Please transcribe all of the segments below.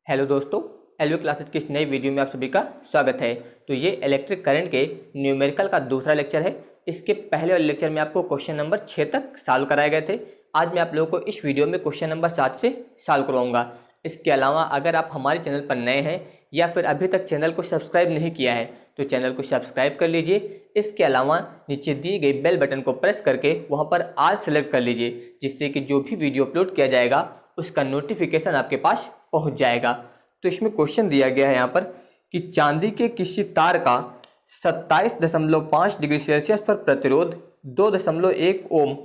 Hello दोस्तों, LV classes की इस नई वीडियो में आप सभी का स्वागत है। तो ये इलेक्ट्रिक करंट के न्यूमेरिकल का दूसरा लेक्चर है। इसके पहले वाले लेक्चर में आपको क्वेश्चन नंबर 6 तक सॉल्व कराए गए थे। आज मैं आप लोगों को इस वीडियो में क्वेश्चन नंबर 7 से सॉल्व करवाऊंगा। इसके अलावा अगर आप हमारे चैनल पर नए हैं या फिर अभी तक चैनल को सब्सक्राइब नहीं किया है तो चैनल को सब्सक्राइब कर लीजिए। इसके अलावा नीचे दी गई बेल बटन को प्रेस करके वहाँ पर ऑल सेलेक्ट कर लीजिए, जिससे कि जो भी वीडियो अपलोड किया जाएगा उसका नोटिफिकेशन आपके पास पहुंच जाएगा। तो इसमें क्वेश्चन दिया गया है यहाँ पर कि चांदी के किसी तार का 27.5 डिग्री सेल्सियस पर प्रतिरोध 2.1 ओम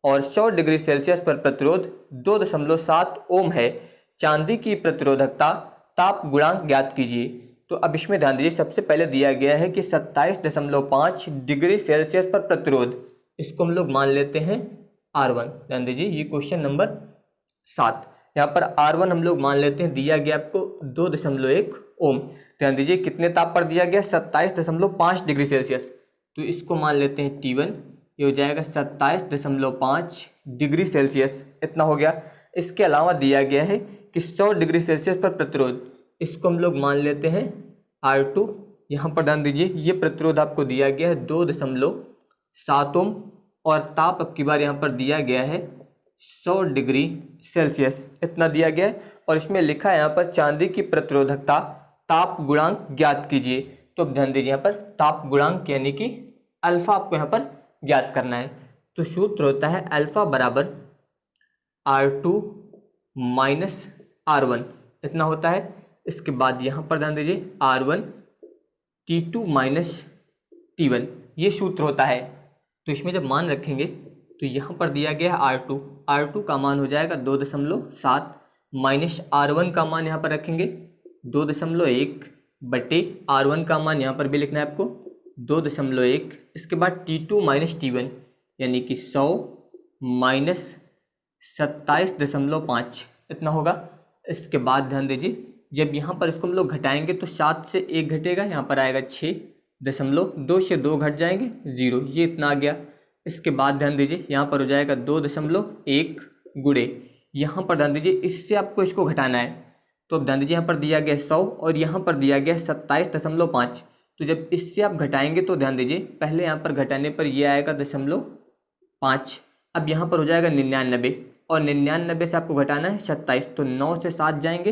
और 100 डिग्री सेल्सियस पर प्रतिरोध 2.7 ओम है। चांदी की प्रतिरोधकता ताप गुणांक ज्ञात कीजिए। तो अब इसमें ध्यान दीजिए, सबसे पहले दिया गया है कि 27.5 डिग्री सेल्सियस पर प्रतिरोध, इसको हम लोग मान लेते हैं R1। ध्यान दीजिए, ये क्वेश्चन नंबर 7, यहाँ पर R1 हम लोग मान लेते हैं, दिया गया आपको 2.1 ओम। ध्यान दीजिए कितने ताप पर दिया गया, 27.5 डिग्री सेल्सियस, तो इसको मान लेते हैं T1। ये हो जाएगा 27.5 डिग्री सेल्सियस, इतना हो गया। इसके अलावा दिया गया है कि 100 डिग्री सेल्सियस पर प्रतिरोध, इसको हम लोग मान लेते हैं R2। यहाँ पर ध्यान दीजिए, ये प्रतिरोध आपको दिया गया है 2.7 ओम और ताप अब की बार यहाँ पर दिया गया है 100 डिग्री सेल्सियस, इतना दिया गया है। और इसमें लिखा है यहाँ पर चांदी की प्रतिरोधकता ताप गुणांक ज्ञात कीजिए। तो ध्यान दीजिए, यहाँ पर ताप गुणांक यानी कि अल्फा आपको यहाँ पर ज्ञात करना है। तो सूत्र होता है अल्फा बराबर R2 माइनस R1, इतना होता है। इसके बाद यहाँ पर ध्यान दीजिए R1 T2 माइनस T1, ये सूत्र होता है। तो इसमें जब मान रखेंगे तो यहाँ पर दिया गया है R2 का मान हो जाएगा 2.7 माइनस R1 का मान यहाँ पर रखेंगे 2.1 बटे R1 का मान यहाँ पर भी लिखना है आपको 2.1। इसके बाद T2 माइनस T1 यानी कि 100 माइनस 27.5, इतना होगा। इसके बाद ध्यान दीजिए, जब यहाँ पर इसको हम लोग घटाएंगे तो 7 से 1 घटेगा, यहाँ पर आएगा 6.2 से 2 घट जाएंगे 0, ये इतना आ गया। इसके बाद ध्यान दीजिए यहाँ पर हो जाएगा 2.1 गुणे, यहाँ पर ध्यान दीजिए इससे आपको इसको घटाना है। तो ध्यान दीजिए यहाँ पर दिया गया 100 और यहाँ पर दिया गया 27.5। तो जब इससे आप घटाएंगे तो ध्यान दीजिए पहले यहाँ पर घटाने पर ये आएगा 0.5। अब यहाँ पर हो जाएगा 99 और 99 से आपको घटाना है 27, तो 9 से 7 जाएंगे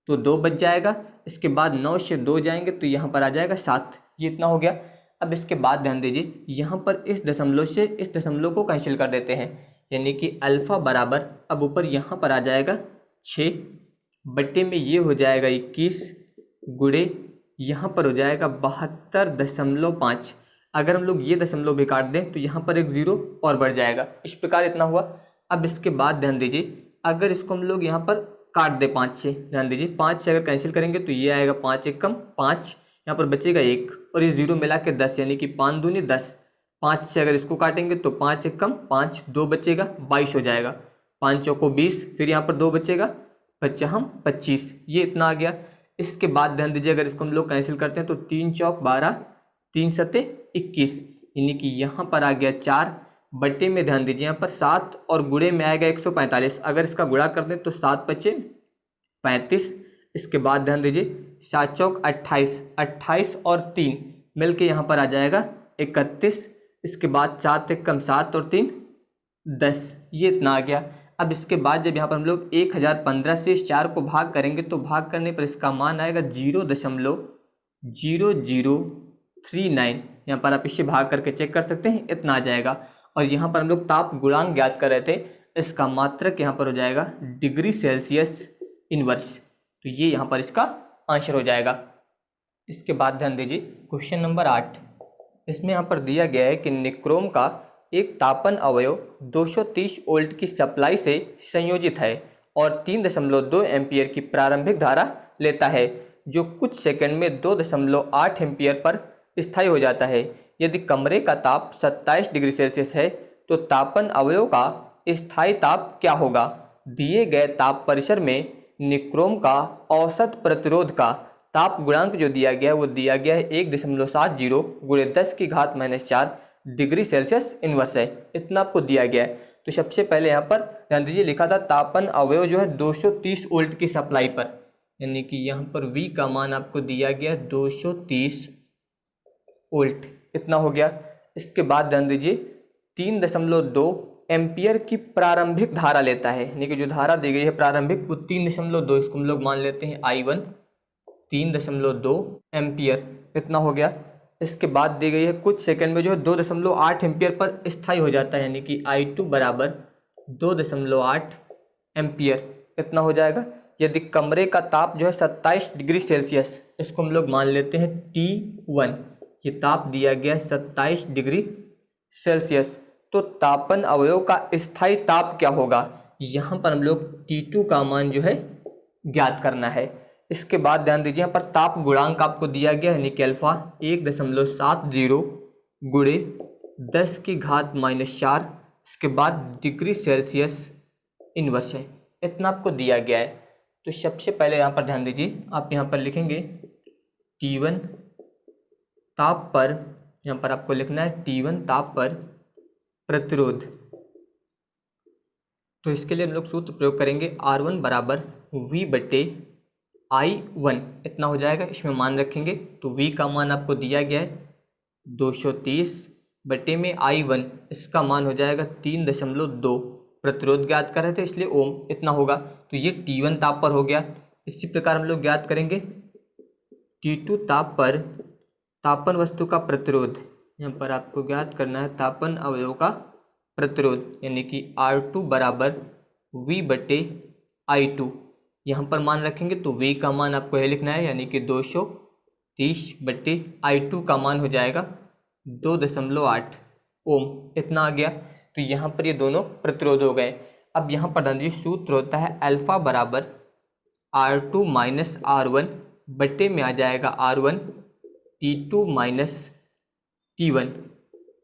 तो 2 बच जाएगा। इसके बाद 9 से 2 जाएंगे तो यहाँ पर आ जाएगा 7, ये इतना हो गया। अब इसके बाद ध्यान दीजिए यहाँ पर इस दशमलव से इस दशमलव को कैंसिल कर देते हैं, यानी कि अल्फा बराबर अब ऊपर यहाँ पर आ जाएगा 6 बट्टे में ये हो जाएगा 21 गुणे यहाँ पर हो जाएगा 72.5। अगर हम लोग ये दशमलव भी काट दें तो यहाँ पर एक 0 और बढ़ जाएगा, इस प्रकार इतना हुआ। अब इसके बाद ध्यान दीजिए अगर इसको हम लोग यहाँ पर काट दें 5 से, ध्यान दीजिए 5 से अगर कैंसिल करेंगे तो ये आएगा 5 एक कम 5, यहाँ पर बचेगा 1 और ये 0 मिला के 10, यानी कि 5 दूनी 10। 5 से अगर इसको काटेंगे तो 5 एक कम 5, 2 बचेगा 22 हो जाएगा, 5 चौको 20, फिर यहाँ पर 2 बचेगा, बच्चा हम 25, ये इतना आ गया। इसके बाद ध्यान दीजिए अगर इसको हम लोग कैंसिल करते हैं तो 3 चौक 12, 3 सते 21, यानी कि यहाँ पर आ गया 4 बट्टे में ध्यान दीजिए यहाँ पर 7 और गुणे में आएगा 145। अगर इसका गुणा कर दें तो 7 बचे 35। इसके बाद ध्यान दीजिए 7 चौक 28, 28 और 3 मिलके यहाँ पर आ जाएगा 31। इसके बाद 7 एक कम 7 और 3 10, ये इतना आ गया। अब इसके बाद जब यहाँ पर हम लोग 1015 से इस 4 को भाग करेंगे तो भाग करने पर इसका मान आएगा 0.0039। यहाँ पर आप इसे भाग करके चेक कर सकते हैं, इतना आ जाएगा। और यहाँ पर हम लोग ताप गुणांक ज्ञात कर रहे थे, इसका मात्रक यहाँ पर हो जाएगा डिग्री सेल्सियस इनवर्स, तो ये यहाँ पर इसका आंसर हो जाएगा। इसके बाद ध्यान दीजिए क्वेश्चन नंबर 8, इसमें यहाँ पर दिया गया है कि निक्रोम का एक तापन अवयव 230 वोल्ट की सप्लाई से संयोजित है और 3.2 एम्पियर की प्रारंभिक धारा लेता है, जो कुछ सेकंड में 2.8 एम्पियर पर स्थायी हो जाता है। यदि कमरे का ताप 27 डिग्री सेल्सियस है तो तापन अवयव का स्थायी ताप क्या होगा? दिए गए ताप परिसर में निक्रोम का औसत प्रतिरोध का ताप गुणांक जो दिया गया है वो दिया गया है 1.70 गुणे 10⁻⁻⁴ डिग्री सेल्सियस इनवर्स है, इतना आपको दिया गया है। तो सबसे पहले यहाँ पर ध्यान दीजिए लिखा था तापन अवयव जो है 230 वोल्ट की सप्लाई पर, यानी कि यहाँ पर V का मान आपको दिया गया 230 वोल्ट, इतना हो गया। इसके बाद ध्यान दीजिए 3.2 एम्पियर की प्रारंभिक धारा लेता है, यानी कि जो धारा दी गई है प्रारंभिक वो 3.2, इसको हम लोग मान लेते हैं I1 3.2 एम्पियर, इतना हो गया। इसके बाद दी गई है कुछ सेकंड में जो है 2.8 एम्पियर पर स्थायी हो जाता है, यानी कि I2 बराबर 2.8 एम्पियर, इतना हो जाएगा। यदि कमरे का ताप जो है 27 डिग्री सेल्सियस, इसको हम लोग मान लेते हैं T1, ये ताप दिया गया 27 डिग्री सेल्सियस, तो तापन अवयव का स्थायी ताप क्या होगा, यहाँ पर हम लोग T2 का मान जो है ज्ञात करना है। इसके बाद ध्यान दीजिए यहाँ पर ताप गुणांक आपको दिया गया है, यानी कि अल्फा 1.70 गुणे 10 की घात -4, इसके बाद डिग्री सेल्सियस इनवर्स है, इतना आपको दिया गया है। तो सबसे पहले यहाँ पर ध्यान दीजिए, आप यहाँ पर लिखेंगे T1 ताप पर, यहाँ पर आपको लिखना है T1 ताप पर प्रतिरोध। तो इसके लिए हम लोग सूत्र प्रयोग करेंगे R1 बराबर V/I1, इतना हो जाएगा। इसमें मान रखेंगे तो V का मान आपको दिया गया है 230 बटे में I1, इसका मान हो जाएगा 3.2, प्रतिरोध ज्ञात कर रहे थे इसलिए ओम, इतना होगा। तो ये T1 ताप पर हो गया। इसी प्रकार हम लोग ज्ञात करेंगे T2 ताप पर तापन वस्तु का प्रतिरोध, यहाँ पर आपको ज्ञात करना है तापन अवयव का प्रतिरोध, यानी कि R2 बराबर V/I2, यहाँ पर मान रखेंगे तो V का मान आपको यह लिखना है, यानी कि 230 बटे I2 का मान हो जाएगा 2.8 ओम, इतना आ गया। तो यहाँ पर ये दोनों प्रतिरोध हो गए। अब यहाँ पर ध्यान दीजिए सूत्र होता है अल्फा बराबर R2 माइनस R1 बटे में आ जाएगा R1 T2 माइनस T1,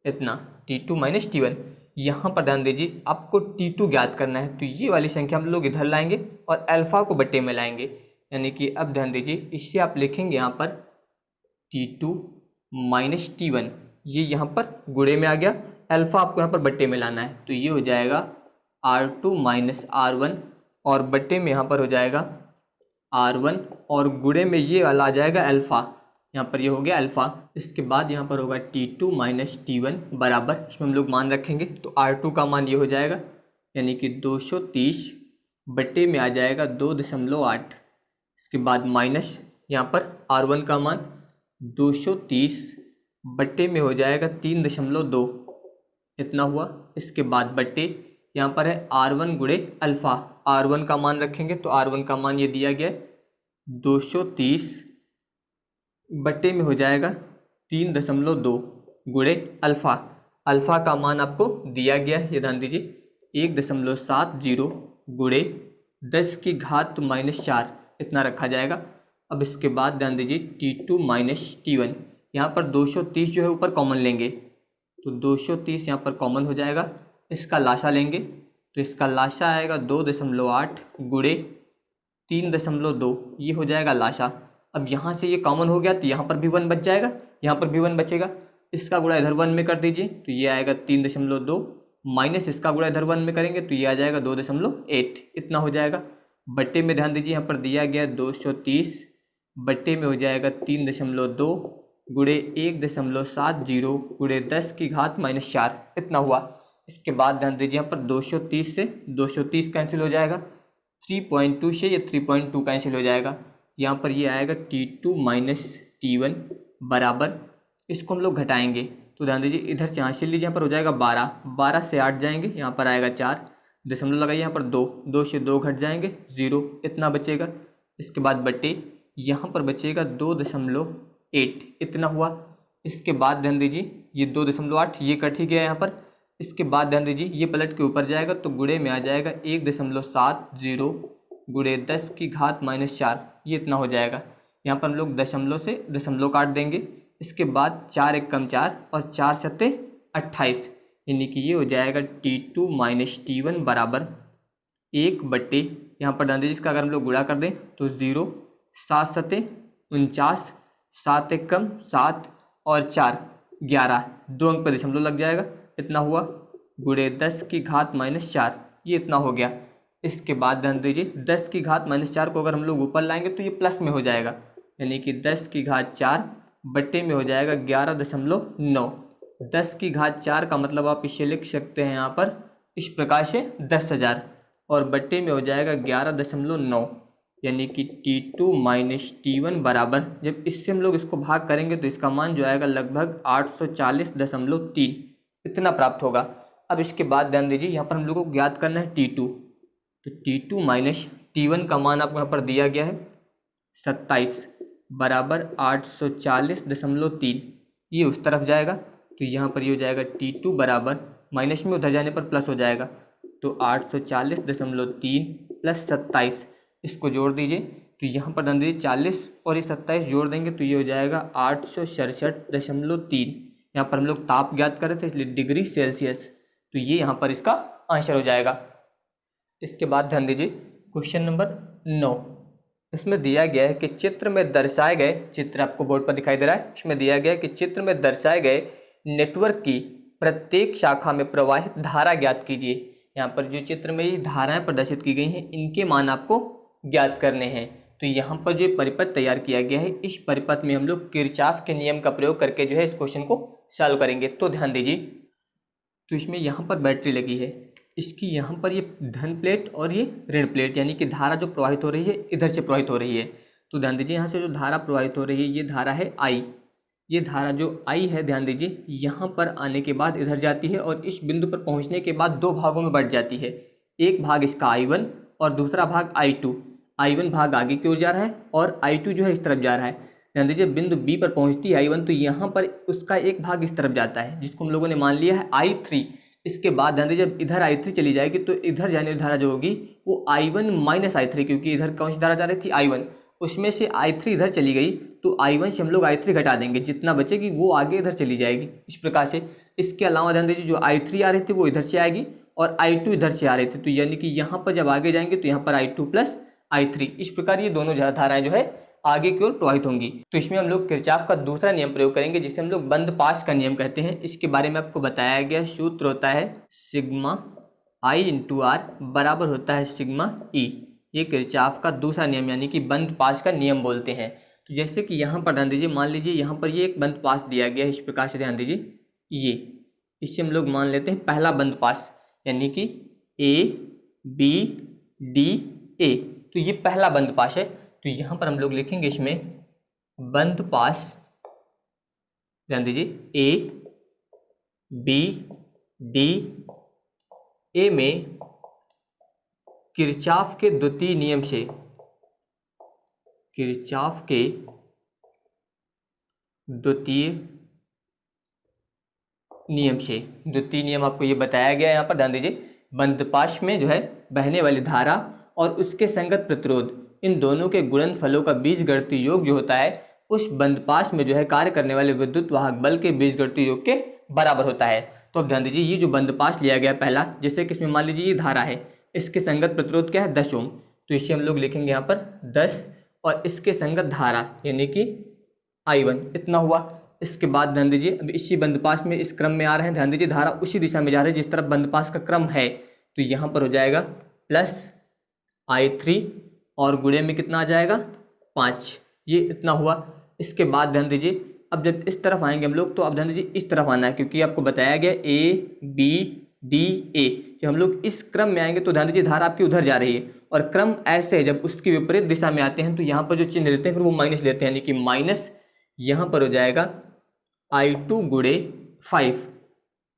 इतना T2 माइनस T1। यहाँ पर ध्यान दीजिए आपको T2 ज्ञात करना है, तो ये वाली संख्या हम लोग इधर लाएंगे और अल्फा को बटे में लाएंगे, यानी कि अब ध्यान दीजिए इससे आप लिखेंगे यहाँ पर T2 माइनस T1, ये यहाँ पर गुणे में आ गया, अल्फा आपको यहाँ पर बटे में लाना है, तो ये हो जाएगा R2 माइनस R1 और बटे में यहाँ पर हो जाएगा R1 और गुणे में ये वाला आ जाएगा अल्फा, यहाँ पर ये हो गया अल्फा। इसके बाद यहाँ पर होगा T2 माइनस T1 बराबर, इसमें हम लोग मान रखेंगे तो R2 का मान ये हो जाएगा, यानी कि 230 बटे में आ जाएगा 2.8, इसके बाद माइनस यहाँ पर R1 का मान 230 बटे में हो जाएगा 3.2, इतना हुआ। इसके बाद बटे यहाँ पर है R1 गुणे अल्फ़ा, R1 का मान रखेंगे तो R1 का मान ये दिया गया 230 बटे में हो जाएगा 3.2 गुणे अल्फ़ा, अल्फ़ा का मान आपको दिया गया है, ये ध्यान दीजिए 1.70 गुणे 10 की घात -4, इतना रखा जाएगा। अब इसके बाद ध्यान दीजिए T2 माइनस T1, यहाँ पर 230 जो है ऊपर कॉमन लेंगे तो 230 यहाँ पर कॉमन हो जाएगा, इसका लाशा लेंगे तो इसका लाशा आएगा 2.8 गुणे 3.2, ये हो जाएगा लाशा। अब यहाँ से ये कॉमन हो गया तो यहाँ पर भी 1 बच जाएगा, यहाँ पर भी 1 बचेगा, इसका गुणा इधर 1 में कर दीजिए तो ये आएगा 3.2 माइनस इसका गुणा इधर 1 में करेंगे तो ये आ जाएगा 2.8, इतना हो जाएगा। बट्टे में ध्यान दीजिए यहाँ पर दिया गया 230 बट्टे में हो जाएगा 3.2 गुणे 1.70 गुणे 10 की घात -4, इतना हुआ। इसके बाद ध्यान दीजिए यहाँ पर 230 से 230 कैंसिल हो जाएगा, 3.2 से ये 3.2 कैंसिल हो जाएगा, यहाँ पर ये आएगा T2 माइनस T1 बराबर, इसको हम लोग घटाएंगे तो ध्यान दीजिए इधर से यहाँ से लीजिए, यहाँ पर हो जाएगा 12 से 8 जाएंगे, यहाँ पर आएगा 4, दशमलव लगाइए, यहाँ पर 2 से 2 घट जाएंगे 0, इतना बचेगा। इसके बाद बटे यहाँ पर बचेगा 2.8, इतना हुआ। इसके बाद ध्यान दीजिए ये 2.8 ये कट ही गया यहाँ पर। इसके बाद ध्यान दीजिए ये पलट के ऊपर जाएगा तो गुणे में आ जाएगा 1.70 गुणे 10 की घात -4, ये इतना हो जाएगा। यहाँ पर हम लोग दशमलव से दशमलव काट देंगे। इसके बाद 4 × 4 और 4 × 7 28, यानी कि ये हो जाएगा T2 माइनस T1 बराबर 1 बटे, यहाँ पर ध्यान दीजिए इसका अगर हम लोग गुणा कर दें तो 0, 7 × 7 49, 7 × 1 7 और 4 11, 2 अंक पर दशमलव लग जाएगा, इतना हुआ गुणे 10 की घात -4, ये इतना हो गया। इसके बाद ध्यान दीजिए 10 की घात -4 को अगर हम लोग ऊपर लाएंगे तो ये प्लस में हो जाएगा, यानी कि 10 की घात 4 बट्टे में हो जाएगा 11.9। 10 की घात 4 का मतलब आप इसे लिख सकते हैं यहाँ पर इस प्रकार से 10,000 और बट्टे में हो जाएगा 11.9, यानी कि T2 माइनस T1 बराबर, जब इससे हम लोग इसको भाग करेंगे तो इसका मान जो आएगा लगभग 840.3 इतना प्राप्त होगा। अब इसके बाद ध्यान दीजिए यहाँ पर हम लोग को ज्ञात करना है T2, तो T2 माइनस T1 का मान आपको यहाँ पर दिया गया है 27 बराबर 840.3, ये उस तरफ जाएगा तो यहाँ पर ये हो जाएगा T2 बराबर, माइनस में उधर जाने पर प्लस हो जाएगा, तो 840.3 प्लस 27 इसको जोड़ दीजिए, तो यहाँ पर ध्यान दीजिए 40 और ये 27 जोड़ देंगे तो ये हो जाएगा 867.3। यहाँ पर हम लोग ताप ज्ञात कर रहे थे इसलिए डिग्री सेल्सियस, तो ये यहाँ पर इसका आंसर हो जाएगा। इसके बाद ध्यान दीजिए क्वेश्चन नंबर 9, इसमें दिया गया है कि चित्र में दर्शाए गए, चित्र आपको बोर्ड पर दिखाई दे रहा है, इसमें दिया गया है कि चित्र में दर्शाए गए नेटवर्क की प्रत्येक शाखा में प्रवाहित धारा ज्ञात कीजिए। यहाँ पर जो चित्र में ये धाराएं प्रदर्शित की गई हैं इनके मान आपको ज्ञात करने हैं। तो यहाँ पर जो परिपथ तैयार किया गया है इस परिपथ में हम लोग किरचॉफ के नियम का प्रयोग करके जो है इस क्वेश्चन को सॉल्व करेंगे। तो ध्यान दीजिए, तो इसमें यहाँ पर बैटरी लगी है, इसकी यहाँ पर ये धन प्लेट और ये ऋण प्लेट, यानी कि धारा जो प्रवाहित हो रही है इधर से प्रवाहित हो रही है। तो ध्यान दीजिए यहाँ से जो धारा प्रवाहित हो रही है ये धारा है I, ये धारा जो I है ध्यान दीजिए यहाँ पर आने के बाद इधर जाती है और इस बिंदु पर पहुँचने के बाद दो भागों में बट जाती है, एक भाग इसका I1 और दूसरा भाग I2। I1 भाग आगे की ओर जा रहा है और I2 जो है इस तरफ जा रहा है। ध्यान दीजिए बिंदु B पर पहुँचती है I1 तो यहाँ पर उसका एक भाग इस तरफ जाता है जिसको हम लोगों ने मान लिया है I3। इसके बाद ध्यान दीजिए जब इधर I3 चली जाएगी तो इधर जाने वाली धारा जो होगी वो I1 माइनस I3, क्योंकि इधर कौन सी धारा जा रही थी I1, उसमें से I3 इधर चली गई तो I1 से हम लोग I3 घटा देंगे, जितना बचेगी वो आगे इधर चली जाएगी इस प्रकार से। इसके अलावा ध्यान दीजिए जो I3 आ रही थी वो इधर से आएगी और I2 इधर से आ रही थी, तो यानी कि यहाँ पर जब आगे जाएंगे तो यहाँ पर I2 प्लस I3, इस प्रकार ये दोनों धाराएं जो है आगे की ओर प्रवाहित होंगी। तो इसमें हम लोग किरचॉफ का दूसरा नियम प्रयोग करेंगे जिसे हम लोग बंद पाश का नियम कहते हैं। इसके बारे में आपको बताया गया सूत्र होता है सिग्मा I इंटू आर बराबर होता है सिग्मा E। ये किरचॉफ का दूसरा नियम यानी कि बंद पाश का नियम बोलते हैं। तो जैसे कि यहाँ पर ध्यान दीजिए, मान लीजिए यहाँ पर ये एक बंद पाश दिया गया है इस प्रकार से, ध्यान दीजिए ये, इससे हम लोग मान लेते हैं पहला बंद पाश यानी कि ABDA, तो ये पहला बंद पाश है। तो यहाँ पर हम लोग लिखेंगे इसमें बंद पाश, ध्यान दीजिए ABDA में किरचॉफ के द्वितीय नियम से, किरचॉफ के द्वितीय नियम से, द्वितीय नियम आपको ये बताया गया है यहाँ पर। ध्यान दीजिए बंदपाश में जो है बहने वाली धारा और उसके संगत प्रतिरोध, इन दोनों के गुणनफलों का बीजगणितीय योग जो होता है उस बंदपाश में जो है कार्य करने वाले विद्युत वाहक बल के बीजगणितीय योग के बराबर होता है। तो अब ध्यान दीजिए ये जो बंदपाश लिया गया पहला, जैसे कि इसमें मान लीजिए ये धारा है, इसके संगत प्रतिरोध क्या है 10 ओम, तो इसे हम लोग लिखेंगे यहाँ पर 10 और इसके संगत धारा यानी कि I1 इतना हुआ। इसके बाद ध्यान दीजिए अब इसी बंदपाश में इस क्रम में आ रहे हैं, ध्यान दीजिए धारा उसी दिशा में जा रही है जिस तरफ बंदपाश का क्रम है, तो यहाँ पर हो जाएगा प्लस I3 और गुणे में कितना आ जाएगा 5, ये इतना हुआ। इसके बाद ध्यान दीजिए अब जब इस तरफ आएंगे हम लोग तो अब ध्यान दीजिए इस तरफ आना है, क्योंकि आपको बताया गया ABDA, जब हम लोग इस क्रम में आएंगे तो ध्यान दीजिए धारा आपकी उधर जा रही है और क्रम ऐसे है, जब उसकी विपरीत दिशा में आते हैं तो यहाँ पर जो चिन्ह लेते हैं फिर वो माइनस लेते हैं, यानी कि माइनस यहाँ पर हो जाएगा I2 गुणे 5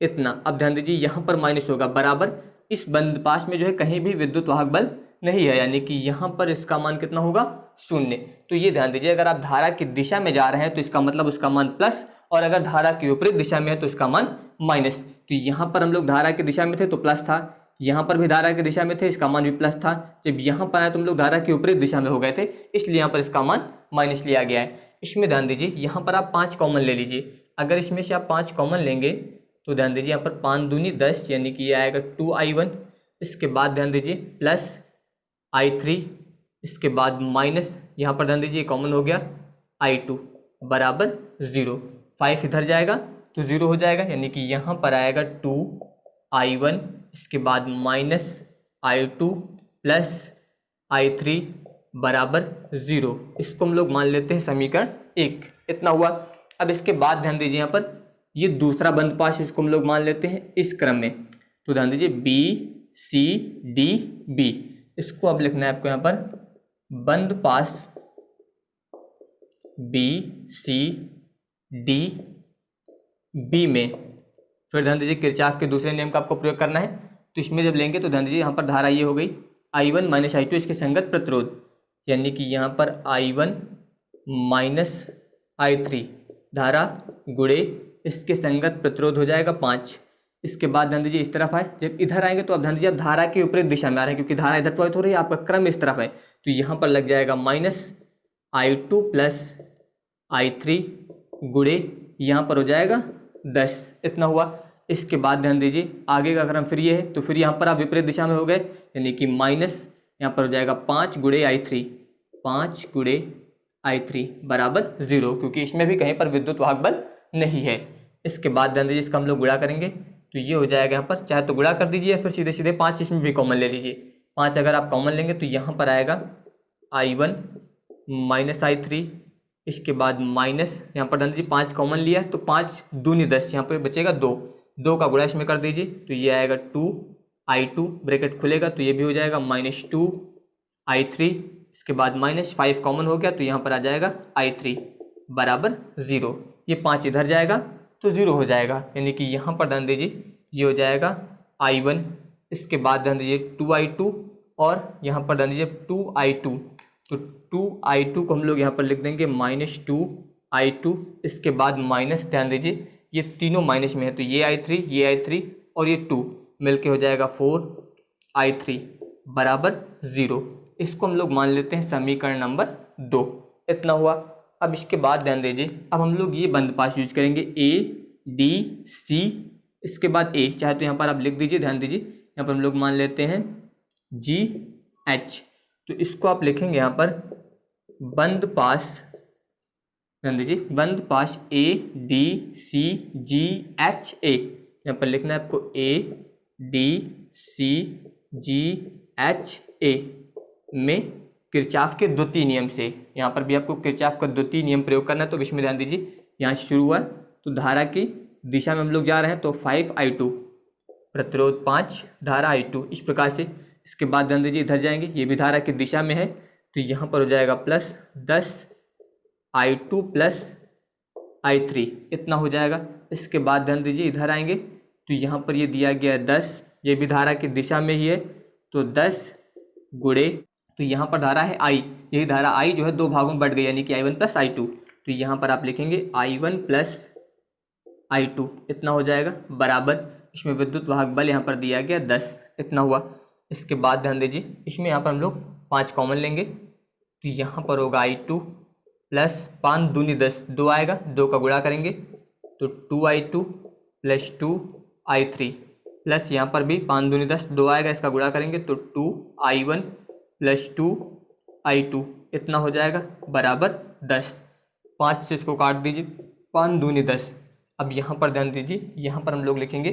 इतना। अब ध्यान दीजिए यहाँ पर माइनस होगा बराबर, इस बंदपाश में जो है कहीं भी विद्युत वाहक बल नहीं है, यानी कि यहाँ पर इसका मान कितना होगा 0। तो ये ध्यान दीजिए अगर आप धारा की दिशा में जा रहे हैं तो इसका मतलब उसका मान प्लस, और अगर धारा की विपरीत दिशा में है तो इसका मान माइनस। तो यहाँ पर हम लोग धारा की दिशा में थे तो प्लस था, यहाँ पर भी धारा की दिशा में थे इसका मान भी प्लस था, जब यहाँ पर आए तो हम लोग धारा की विपरीत दिशा में हो गए थे इसलिए यहाँ पर इसका मान माइनस लिया गया है। इसमें ध्यान दीजिए यहाँ पर आप 5 कॉमन ले लीजिए, अगर इसमें से आप 5 कॉमन लेंगे तो ध्यान दीजिए यहाँ पर 5 दूनी 10 यानी कि ये आएगा 2I1। इसके बाद ध्यान दीजिए प्लस I3, इसके बाद माइनस यहाँ पर ध्यान दीजिए कॉमन हो गया I2 बराबर 0, 5 इधर जाएगा तो 0 हो जाएगा, यानी कि यहाँ पर आएगा 2I1, इसके बाद माइनस I2 प्लस I3 बराबर 0। इसको हम लोग मान लेते हैं समीकरण 1। इतना हुआ। अब इसके बाद ध्यान दीजिए यहाँ पर ये दूसरा बंद पाश, इसको हम लोग मान लेते हैं इस क्रम में। तो ध्यान दीजिए B C D B, इसको अब लिखना है आपको यहाँ पर बंद पाश B C D B में। फिर ध्यान दीजिए किरचॉफ के दूसरे नियम का आपको प्रयोग करना है। तो इसमें जब लेंगे तो ध्यान दीजिए यहाँ पर धारा ये हो गई I1 माइनस I2 इसके संगत प्रतिरोध, यानी कि यहाँ पर I1 माइनस I3 धारा गुणे इसके संगत प्रतिरोध हो जाएगा 5। इसके बाद ध्यान दीजिए इस तरफ आए, जब इधर आएंगे तो अब ध्यान दीजिए अब धारा के विपरीत दिशा में आ रहे हैं, क्योंकि धारा इधर प्रवाहित हो रही है, आपका क्रम इस तरफ है। तो यहाँ पर लग जाएगा माइनस I2 प्लस I3 गुणे यहाँ पर हो जाएगा 10। इतना हुआ। इसके बाद ध्यान दीजिए आगे का क्रम फिर ये है, तो फिर यहाँ पर आप विपरीत दिशा में हो गए, यानी कि माइनस यहाँ पर हो जाएगा 5 गुणे I3, 5 गुणे I3 बराबर 0, क्योंकि इसमें भी कहीं पर विद्युत वाहक बल नहीं है। इसके बाद ध्यान दीजिए इसका हम लोग गुणा करेंगे, तो ये हो जाएगा यहाँ पर, चाहे तो गुणा कर दीजिए या फिर सीधे सीधे 5 इसमें भी कॉमन ले लीजिए। 5 अगर आप कॉमन लेंगे तो यहाँ पर आएगा I1 माइनस I3, इसके बाद माइनस यहाँ पर ध्यान दीजिए 5 कॉमन लिया तो 5 दूनी 10, यहाँ पर बचेगा 2 का गुणा इसमें कर दीजिए, तो ये आएगा 2I2 ब्रैकेट खुलेगा तो ये भी हो जाएगा माइनस 2I3। इसके बाद माइनस 5 कॉमन हो गया तो यहाँ पर आ जाएगा I3 बराबर 0। ये 5 इधर जाएगा तो 0 हो जाएगा, यानी कि यहाँ पर ध्यान दीजिए ये हो जाएगा I1। इसके बाद ध्यान दीजिए 2I2 और यहाँ पर ध्यान दीजिए 2I2, तो 2I2 को हम लोग यहाँ पर लिख देंगे माइनस 2I2। इसके बाद माइनस ध्यान दीजिए ये तीनों माइनस में है, तो ये I3 और ये 2 मिलके हो जाएगा 4I3 बराबर 0। इसको हम लोग मान लेते हैं समीकरण नंबर 2। इतना हुआ। अब इसके बाद ध्यान दीजिए अब हम लोग ये बंद पाश यूज करेंगे A D C, इसके बाद A, चाहे तो यहाँ पर आप लिख दीजिए। ध्यान दीजिए यहाँ पर हम लोग मान लेते हैं G H, तो इसको आप लिखेंगे यहाँ पर बंद पाश, ध्यान दीजिए बंद पाश A D C G H A, यहाँ पर लिखना है आपको A D C G H A में किरचॉफ के द्वितीय नियम से। यहाँ पर भी आपको किरचॉफ का द्वितीय नियम प्रयोग करना है। तो इसमें ध्यान दीजिए यहाँ से शुरू हुआ तो धारा की दिशा में हम लोग जा रहे हैं, तो 5I2 प्रतिरोध 5 धारा I2 इस प्रकार से। इसके बाद ध्यान दीजिए इधर जाएंगे, ये भी धारा की दिशा में है, तो यहाँ पर हो जाएगा प्लस 10I2 प्लस I3, इतना हो जाएगा। इसके बाद ध्यान दीजिए इधर आएंगे तो यहाँ पर ये दिया गया 10, ये भी धारा की दिशा में ही है, तो 10 गुणे, तो यहाँ पर धारा है I, यही धारा I जो है दो भागों में बढ़ गई, यानी कि I1 प्लस I2, तो यहाँ पर आप लिखेंगे I1 प्लस I2, इतना हो जाएगा बराबर, इसमें विद्युत वाहक बल यहाँ पर दिया गया 10, इतना हुआ। इसके बाद ध्यान दीजिए इसमें यहाँ पर हम लोग 5 कॉमन लेंगे, तो यहाँ पर होगा I2 प्लस 5 दूनी 10, 2 आएगा, 2 का गुणा करेंगे तो 2I2 प्लस 2I3 प्लस यहाँ पर भी 5 दूनी 10, 2 आएगा, इसका गुणा करेंगे तो 2I1 प्लस 2I2, इतना हो जाएगा बराबर 10। 5 से इसको काट दीजिए, 5 दूनी 10। अब यहाँ पर ध्यान दीजिए यहाँ पर हम लोग लिखेंगे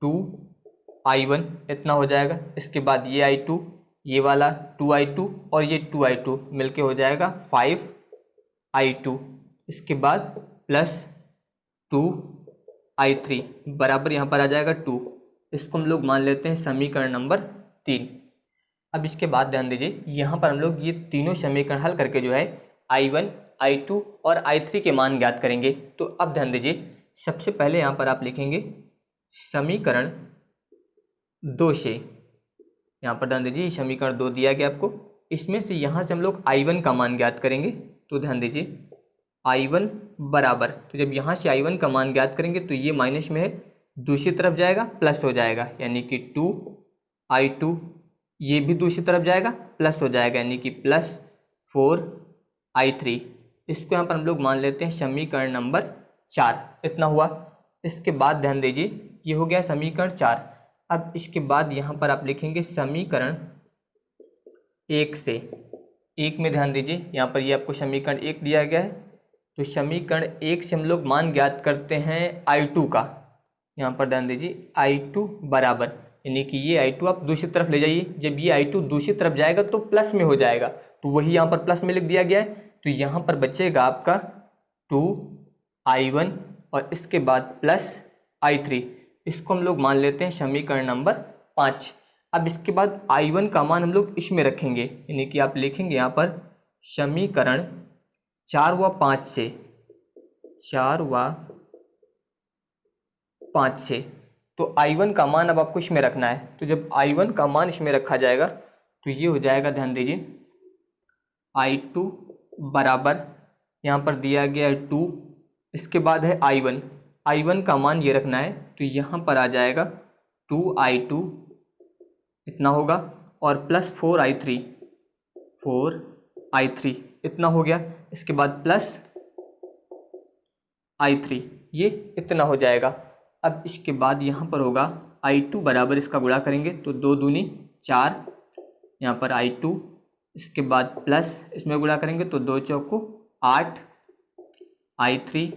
2I1, इतना हो जाएगा। इसके बाद ये I2, ये वाला 2I2 और ये 2I2 मिलके हो जाएगा 5I2। इसके बाद प्लस 2I3 बराबर यहाँ पर आ जाएगा 2। इसको हम लोग मान लेते हैं समीकरण नंबर 3। अब इसके बाद ध्यान दीजिए यहाँ पर हम लोग ये तीनों समीकरण हल करके जो है I1, I2 और I3 के मान ज्ञात करेंगे। तो अब ध्यान दीजिए सबसे पहले यहाँ पर आप लिखेंगे समीकरण 2 से, यहाँ पर ध्यान दीजिए समीकरण 2 दिया गया आपको, इसमें से यहाँ से हम लोग I1 का मान ज्ञात करेंगे। तो ध्यान दीजिए I1 बराबर, तो जब यहाँ से I1 का मान ज्ञात करेंगे तो ये माइनस में है, दूसरी तरफ जाएगा प्लस हो जाएगा, यानी कि 2I2, ये भी दूसरी तरफ जाएगा प्लस हो जाएगा, यानी कि प्लस 4I3। इसको यहाँ पर हम लोग मान लेते हैं समीकरण नंबर 4, इतना हुआ। इसके बाद ध्यान दीजिए ये हो गया समीकरण 4। अब इसके बाद यहाँ पर आप लिखेंगे समीकरण 1 से। 1 में ध्यान दीजिए यहाँ पर ये आपको समीकरण 1 दिया गया है, तो समीकरण 1 से हम लोग मान ज्ञात करते हैं I2 का। यहाँ पर ध्यान दीजिए I2 बराबर, यानी कि ये I2 आप दूसरी तरफ ले जाइए। जब ये I2 दूसरी तरफ जाएगा तो प्लस में हो जाएगा, तो वही यहाँ पर प्लस में लिख दिया गया है। तो यहाँ पर बचेगा आपका 2I1 और इसके बाद प्लस I3। इसको हम लोग मान लेते हैं समीकरण नंबर 5। अब इसके बाद I1 का मान हम लोग इसमें रखेंगे, यानी कि आप लिखेंगे यहाँ पर समीकरण 4 व 5 से, 4 व 5 से। तो I1 का मान अब आपको इसमें रखना है। तो जब I1 का मान इसमें रखा जाएगा तो ये हो जाएगा, ध्यान दीजिए, I2 बराबर यहाँ पर दिया गया है 2, इसके बाद है I1, I1 का मान ये रखना है। तो यहाँ पर आ जाएगा 2I2 इतना होगा और प्लस 4I3 इतना हो गया। इसके बाद प्लस I3 ये इतना हो जाएगा। अब इसके बाद यहाँ पर होगा I2 बराबर, इसका गुणा करेंगे तो 2 दूनी 4, यहाँ पर I2, इसके बाद प्लस इसमें गुणा करेंगे तो 2 चौको 8, I3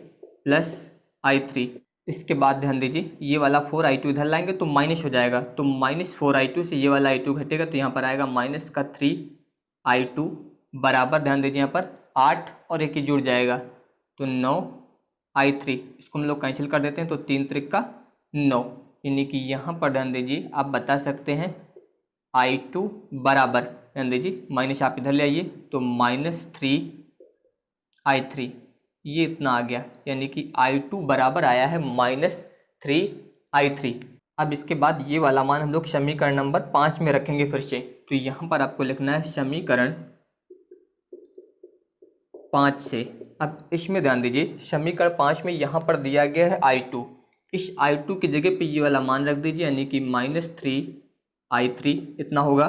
प्लस I3। इसके बाद ध्यान दीजिए ये वाला 4I2 इधर लाएंगे तो माइनस हो जाएगा, तो माइनस 4I2 से ये वाला I2 घटेगा तो यहाँ पर आएगा माइनस का 3I2 बराबर, ध्यान दीजिए यहाँ पर 8 और 1 ही जुड़ जाएगा तो 9I3। इसको हम लोग कैंसिल कर देते हैं तो 3 त्रिक का 9, यानी कि यहाँ पर ध्यान दीजिए आप बता सकते हैं I2 बराबर, ध्यान दीजिए माइनस आप इधर ले आइए तो माइनस 3I3 ये इतना आ गया, यानी कि I2 बराबर आया है माइनस 3I3। अब इसके बाद ये वाला मान हम लोग समीकरण नंबर 5 में रखेंगे फिर से। तो यहाँ पर आपको लिखना है समीकरण 5 से। अब इसमें ध्यान दीजिए समीकरण 5 में यहाँ पर दिया गया है I2, इस I2 की जगह पे ये वाला मान रख दीजिए, यानी कि माइनस 3I3 इतना होगा,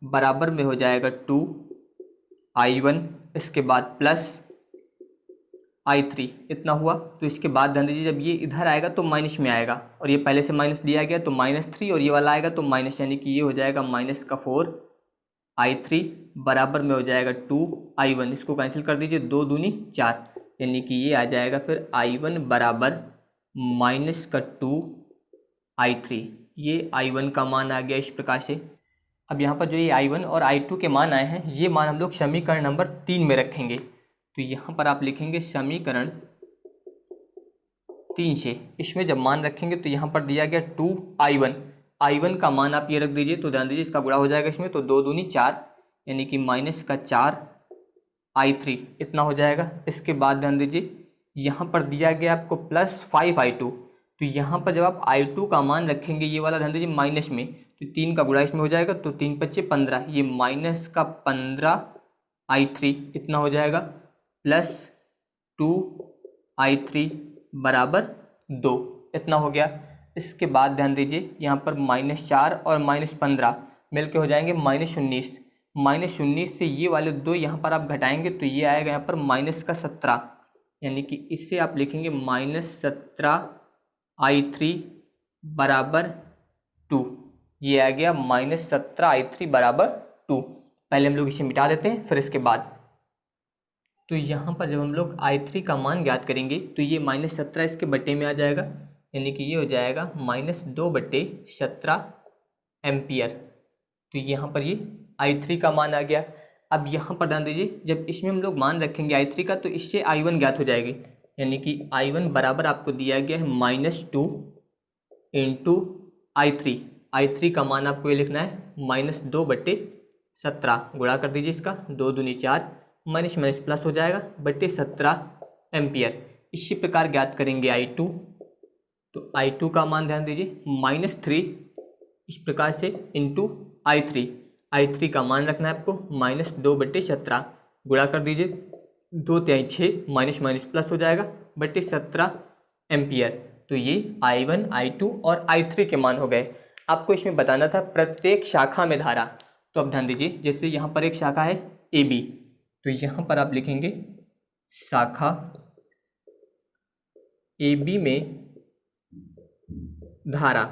बराबर में हो जाएगा 2I1, इसके बाद प्लस I3 इतना हुआ। तो इसके बाद ध्यान दीजिए जब ये इधर आएगा तो माइनस में आएगा और ये पहले से माइनस दिया गया तो -3 और ये वाला आएगा तो माइनस, यानी कि ये हो जाएगा माइनस का 4I3 बराबर में हो जाएगा 2I1। इसको कैंसिल कर दीजिए, 2 दूनी 4, यानी कि ये आ जाएगा फिर I1 बराबर माइनस का 2I3। ये I1 का मान आ गया इस प्रकार से। अब यहाँ पर जो ये I1 और I2 के मान आए हैं ये मान हम लोग समीकरण नंबर 3 में रखेंगे। तो यहाँ पर आप लिखेंगे समीकरण 3 से, इसमें जब मान रखेंगे तो यहाँ पर दिया गया 2I1 का मान आप ये रख दीजिए, तो ध्यान दीजिए इसका गुणा हो जाएगा इसमें तो 2 दूनी 4, यानी कि माइनस का 4I3 इतना हो जाएगा। इसके बाद ध्यान दीजिए यहाँ पर दिया गया आपको प्लस 5I2, तो यहाँ पर जब आप I2 का मान रखेंगे ये वाला ध्यान दीजिए माइनस में, तो 3 का गुणा इसमें हो जाएगा तो 3 × 5 = 15, ये माइनस का 15I3 इतना हो जाएगा प्लस 2I3 बराबर 2 इतना हो गया। इसके बाद ध्यान दीजिए यहाँ पर -4 और -15 मिलके हो जाएंगे -19। -19 से ये वाले 2 यहाँ पर आप घटाएंगे तो ये आएगा यहाँ पर माइनस का 17, यानी कि इससे आप लिखेंगे -17I3 बराबर 2। ये आ गया -17I3 बराबर 2। पहले हम लोग इसे मिटा देते हैं फिर इसके बाद। तो यहाँ पर जब हम लोग I3 का मान ज्ञात करेंगे तो ये -17 इसके बट्टे में आ जाएगा, यानी कि ये हो जाएगा -2/17 एम्पियर। तो यहाँ पर ये I3 का मान आ गया। अब यहाँ पर ध्यान दीजिए जब इसमें हम लोग मान रखेंगे I3 का तो इससे I1 ज्ञात हो जाएगी, यानी कि I1 बराबर आपको दिया गया है -2 × I3 का मान आपको ये लिखना है -2/17, गुणा कर दीजिए इसका, 2 दूनी 4, माइनस माइनस प्लस हो जाएगा बट्टे 17 एम्पियर। इसी प्रकार ज्ञात करेंगे I2, तो I2 का मान ध्यान दीजिए -3 इस प्रकार से इंटू I3 का मान रखना है आपको -2/17, गुणा कर दीजिए, 2 × 6, माइनस माइनस प्लस हो जाएगा बट्टे 17 एम्पियर। तो ये I1, I2 और I3 के मान हो गए। आपको इसमें बताना था प्रत्येक शाखा में धारा। तो अब ध्यान दीजिए जैसे यहाँ पर एक शाखा है AB, तो यहाँ पर आप लिखेंगे शाखा AB में धारा।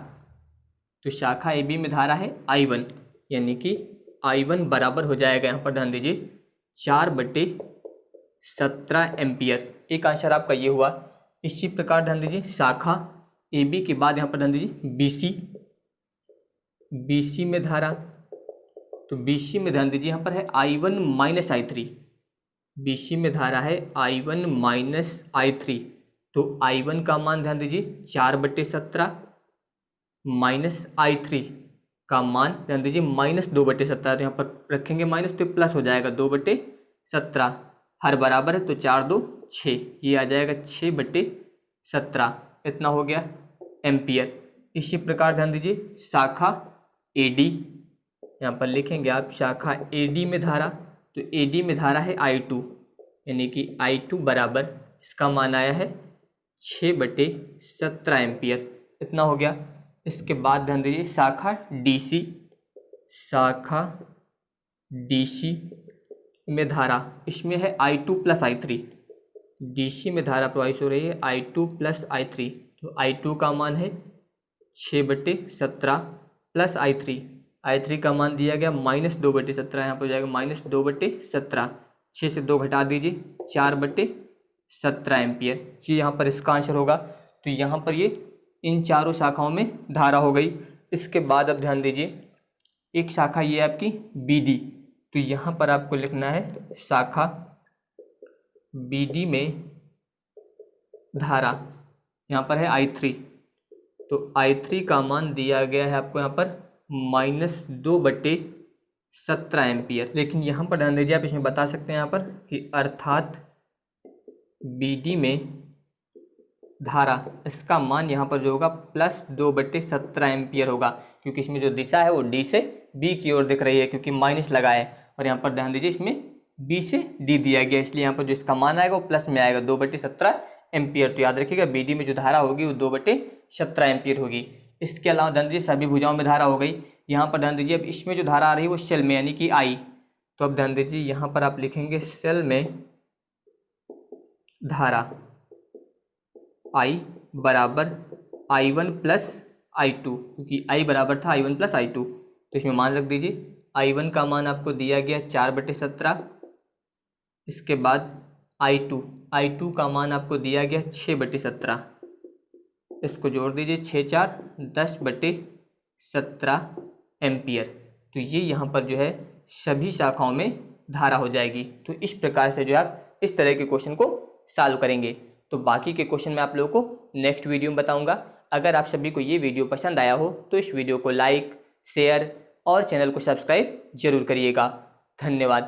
तो शाखा AB में धारा है I1, यानी कि I1 बराबर हो जाएगा यहाँ पर ध्यान दीजिए 4/17 एम्पियर। एक आंसर आपका ये हुआ। इसी प्रकार ध्यान दीजिए शाखा AB के बाद यहाँ पर ध्यान दीजिए BC, BC में धारा, तो BC में ध्यान दीजिए यहाँ पर है I1 माइनस I3। BC में धारा है I1 माइनस I3, तो I1 का मान ध्यान दीजिए 4/17 माइनस I3 का मान ध्यान दीजिए -2/17। तो यहाँ पर रखेंगे माइनस तो प्लस हो जाएगा 2/17, हर बराबर है तो 4 2 6, ये आ जाएगा 6/17, इतना हो गया एम्पियर। इसी प्रकार ध्यान दीजिए शाखा AD, यहाँ पर लिखेंगे आप शाखा AD में धारा, तो AD में धारा है I2, यानी कि I2 बराबर इसका मान आया है 6/17 एम्पियर, इतना हो गया। इसके बाद ध्यान दीजिए शाखा DC में धारा, इसमें है I2 प्लस I3। DC में धारा प्रवाहित हो रही है I2 प्लस I3, तो I2 का मान है 6/17 प्लस I3 का मान दिया गया -2/17, यहाँ पर हो जाएगा -2/17, 6 से 2 घटा दीजिए 4/17 एम्पियर, ये यहाँ पर इसका आंसर होगा। तो यहाँ पर ये इन चारों शाखाओं में धारा हो गई। इसके बाद अब ध्यान दीजिए एक शाखा ये आपकी BD, तो यहाँ पर आपको लिखना है शाखा BD में धारा, यहाँ पर है I3, तो I3 का मान दिया गया है आपको यहाँ पर -2/17 एम्पियर। लेकिन यहाँ पर ध्यान दीजिए आप इसमें बता सकते हैं यहाँ पर कि अर्थात BD में धारा, इसका मान यहाँ पर जो होगा +2/17 एम्पियर होगा, क्योंकि इसमें जो दिशा है वो D से B की ओर दिख रही है, क्योंकि माइनस लगा है। और यहाँ पर ध्यान दीजिए इसमें B से D दिया गया, इसलिए यहाँ पर जो इसका मान आएगा वो प्लस में आएगा 2/17 एम्पियर। तो याद रखिएगा BD में जो धारा होगी वो 2/17 एम्पियर होगी। इसके अलावा ध्यान दीजिए सभी भुजाओं में धारा हो गई। यहाँ पर ध्यान दीजिए अब इसमें जो धारा आ रही है वो शेल में, यानी कि I, तो अब ध्यान दीजिए यहाँ पर आप लिखेंगे शेल में धारा I बराबर I1 प्लस I2, क्योंकि I बराबर था I1 प्लस I2, तो इसमें मान रख दीजिए I1 का मान आपको दिया गया 4/17, इसके बाद I2 का मान आपको दिया गया 6/17, इसको जोड़ दीजिए 6 4 10/17 एम्पियर। तो ये यहाँ पर जो है सभी शाखाओं में धारा हो जाएगी। तो इस प्रकार से जो आप इस तरह के क्वेश्चन को सॉल्व करेंगे। तो बाकी के क्वेश्चन मैं आप लोगों को नेक्स्ट वीडियो में बताऊंगा। अगर आप सभी को ये वीडियो पसंद आया हो तो इस वीडियो को लाइक, शेयर और चैनल को सब्सक्राइब जरूर करिएगा। धन्यवाद।